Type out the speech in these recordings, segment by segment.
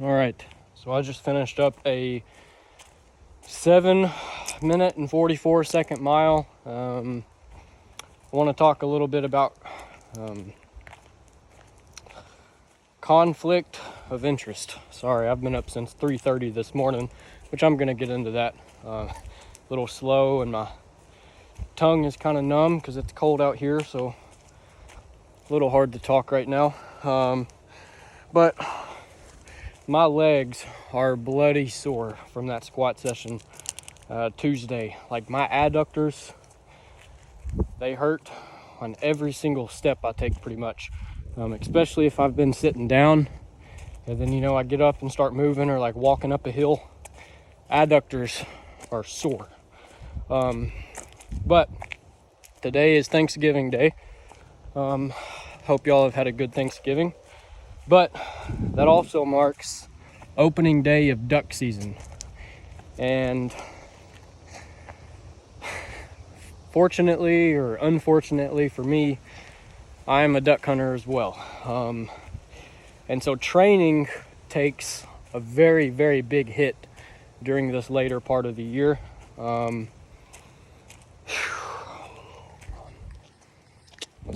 All right, so I just finished up a 7-minute and 44-second mile. I want to talk a little bit about conflict of interest. Sorry, I've been up since 3:30 this morning, which I'm going to get into that. A little slow, and my tongue is kind of numb because it's cold out here, so a little hard to talk right now. But my legs are bloody sore from that squat session Tuesday. Like, my adductors, they hurt on every single step I take pretty much, especially if I've been sitting down and then I get up and start moving, or like walking up a hill. Adductors are sore. But today is Thanksgiving Day. Hope y'all have had a good Thanksgiving. But that also marks opening day of duck season. And fortunately or unfortunately for me, I am a duck hunter as well. And so training takes a very, very big hit during this later part of the year. Let's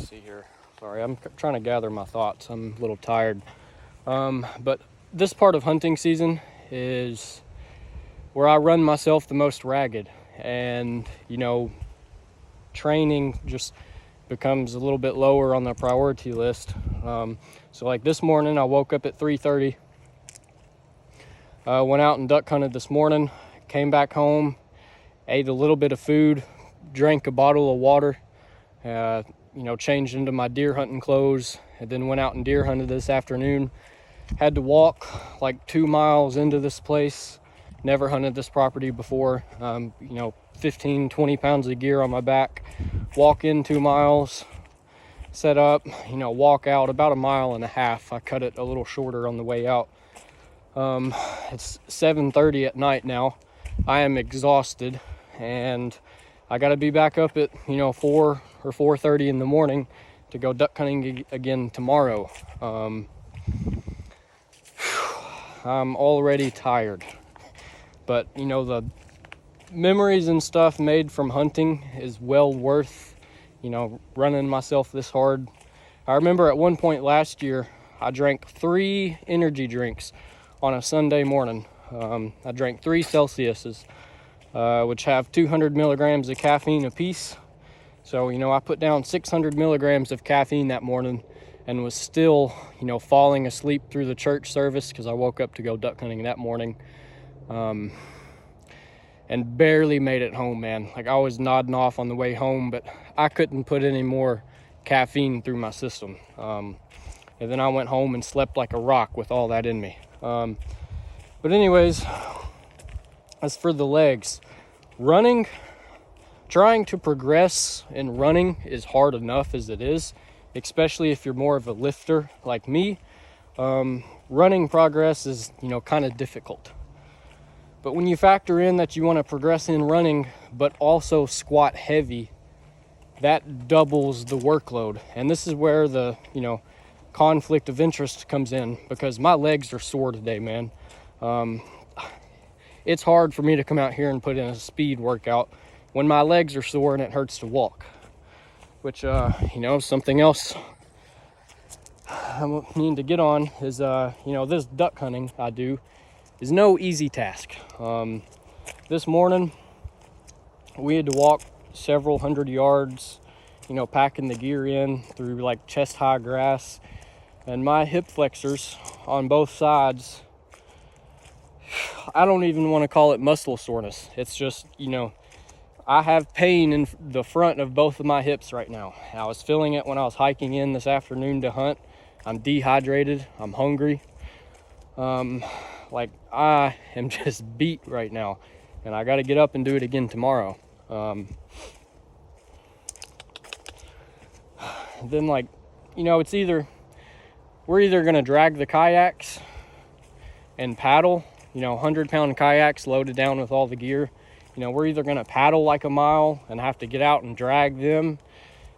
see here. Sorry, I'm trying to gather my thoughts. I'm a little tired. But this part of hunting season is where I run myself the most ragged, and training just becomes a little bit lower on the priority list. So like this morning, I woke up at 3:30, went out and duck hunted this morning, came back home, ate a little bit of food, drank a bottle of water, changed into my deer hunting clothes, and then went out and deer hunted this afternoon. Had to walk like 2 miles into this place. Never hunted this property before. 15, 20 pounds of gear on my back. Walk in 2 miles, set up, walk out about 1.5 miles. I cut it a little shorter on the way out. It's 7:30 at night now. I am exhausted, and I got to be back up at 4 or 4:30 in the morning to go duck hunting again tomorrow. I'm already tired, but the memories and stuff made from hunting is well worth running myself this hard. I remember at one point last year, I drank 3 energy drinks on a Sunday morning. I drank 3 Celsiuses, which have 200 milligrams of caffeine apiece. So, I put down 600 milligrams of caffeine that morning and was still, falling asleep through the church service because I woke up to go duck hunting that morning. And barely made it home, man. Like, I was nodding off on the way home, but I couldn't put any more caffeine through my system. And then I went home and slept like a rock with all that in me. But anyways, as for the legs, trying to progress in running is hard enough as it is, especially if you're more of a lifter like me. Running progress is, kind of difficult. But when you factor in that you want to progress in running, but also squat heavy, that doubles the workload. And this is where the, conflict of interest comes in, because my legs are sore today, man. It's hard for me to come out here and put in a speed workout when my legs are sore and it hurts to walk, which, something else I need to get on is, this duck hunting I do is no easy task. This morning, we had to walk several hundred yards, packing the gear in through like chest-high grass, and my hip flexors on both sides, I don't even want to call it muscle soreness. It's just, I have pain in the front of both of my hips right now. I was feeling it when I was hiking in this afternoon to hunt. I'm dehydrated. I'm hungry. I am just beat right now, and I got to get up and do it again tomorrow. Then it's we're either going to drag the kayaks and paddle, 100-pound kayaks loaded down with all the gear. We're either going to paddle like a mile and have to get out and drag them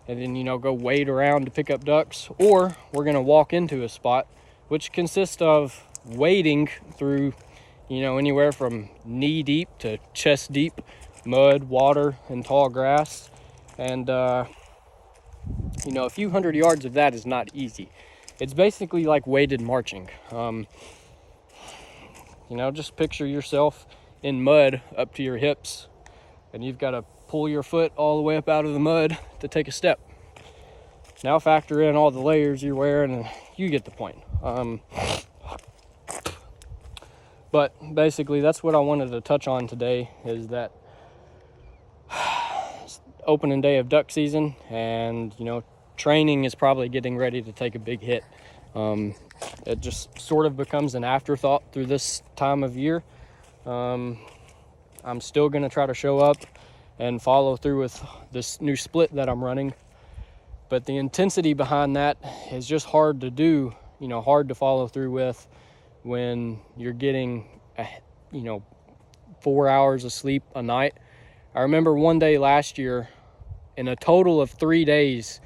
and then, go wade around to pick up ducks, or we're going to walk into a spot which consists of wading through, you know, anywhere from knee deep to chest deep mud, water, and tall grass. And, you know, a few hundred yards of that is not easy. It's basically like weighted marching. You know, just picture yourself in mud up to your hips, and you've got to pull your foot all the way up out of the mud to take a step. Now factor in all the layers you're wearing, and you get the point. But basically, that's what I wanted to touch on today, is that opening day of duck season, and, you know, training is probably getting ready to take a big hit. It just sort of becomes an afterthought through this time of year. I'm still going to try to show up and follow through with this new split that I'm running, but the intensity behind that is just hard to do, you know, hard to follow through with when you're getting, you know, 4 hours of sleep a night. I remember one day last year, in a total of 3 days,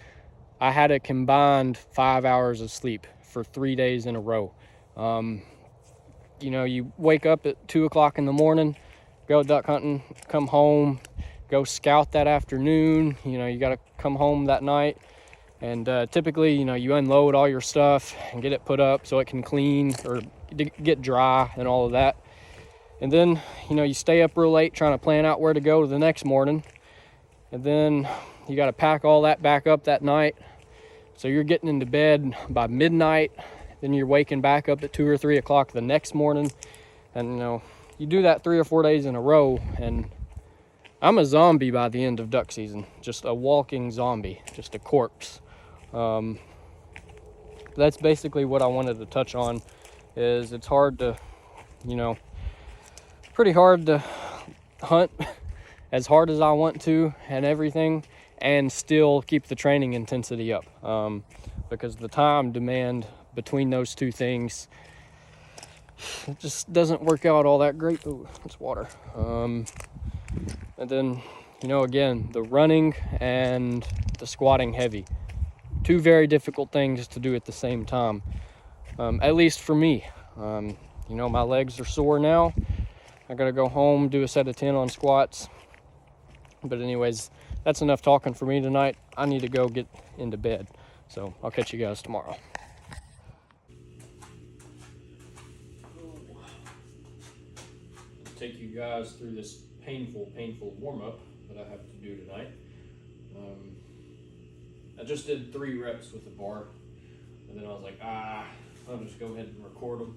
I had a combined 5 hours of sleep for 3 days in a row. You know, you wake up at 2 o'clock in the morning, go duck hunting, come home, go scout that afternoon. You know, you got to come home that night. And typically, you know, you unload all your stuff and get it put up so it can clean or get dry and all of that. And then, you know, you stay up real late trying to plan out where to go the next morning. And then you got to pack all that back up that night. So you're getting into bed by midnight. Then you're waking back up at 2 or 3 o'clock the next morning. And, you know, you do that 3 or 4 days in a row, and I'm a zombie by the end of duck season. Just a walking zombie, just a corpse. That's basically what I wanted to touch on, is it's hard to, you know, pretty hard to hunt as hard as I want to and everything, and still keep the training intensity up, because the time demand between those two things, it just doesn't work out all that great. Ooh, it's water. And then, you know, again, the running and the squatting heavy, two very difficult things to do at the same time, at least for me. You know, my legs are sore now. I gotta go home, do a set of 10 on squats. But anyways, that's enough talking for me tonight. I need to go get into bed. So I'll catch you guys tomorrow. Take you guys through this painful warm-up that I have to do tonight. I just did 3 reps with the bar, and then I was like, I'll just go ahead and record them.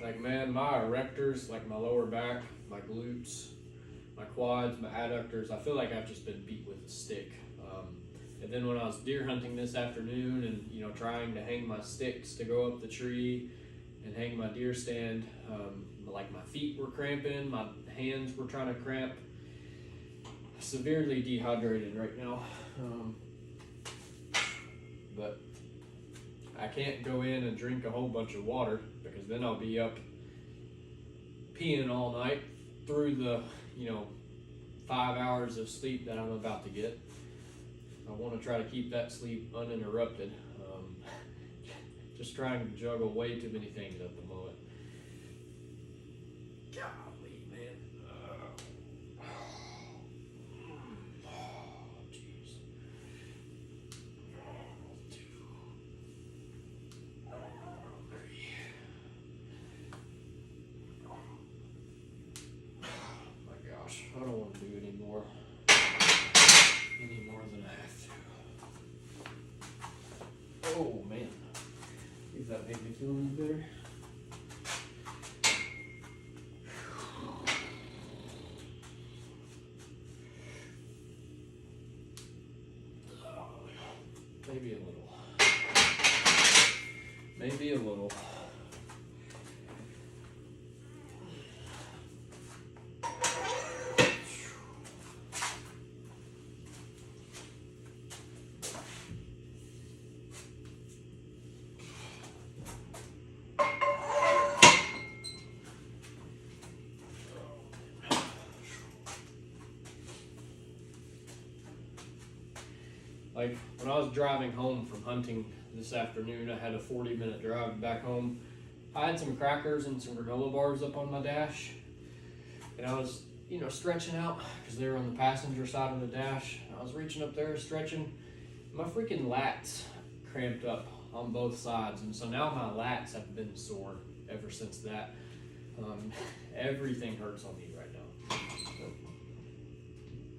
Like, man, my erectors, like my lower back, my glutes, my quads, my adductors, I feel like I've just been beat with a stick. And then when I was deer hunting this afternoon and, you know, trying to hang my sticks to go up the tree and hang my deer stand, like my feet were cramping, my hands were trying to cramp. Severely dehydrated right now. But I can't go in and drink a whole bunch of water, because then I'll be up peeing all night through the, you know, 5 hours of sleep that I'm about to get. I want to try to keep that sleep uninterrupted. Just trying to juggle way too many things at the moment. Golly, man. Jeez. 2, 3. My gosh, I don't want to do any more than I have to. Oh man, if that made me feel any better. Maybe a little. Maybe a little. Like, when I was driving home from hunting this afternoon. I had a 40-minute drive back home. I had some crackers and some granola bars up on my dash, and I was, you know, stretching out because they were on the passenger side of the dash. I was reaching up there, stretching. My freaking lats cramped up on both sides, and so now my lats have been sore ever since that. Everything hurts on me right now.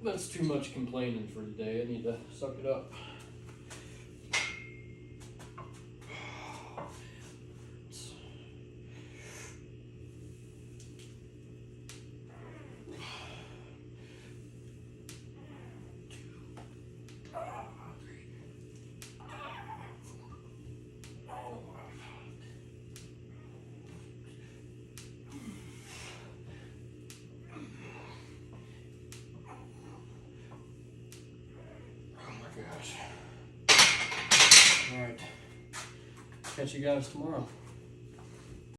That's too much complaining for today. I need to suck it up. Gosh. All right. Catch you guys tomorrow.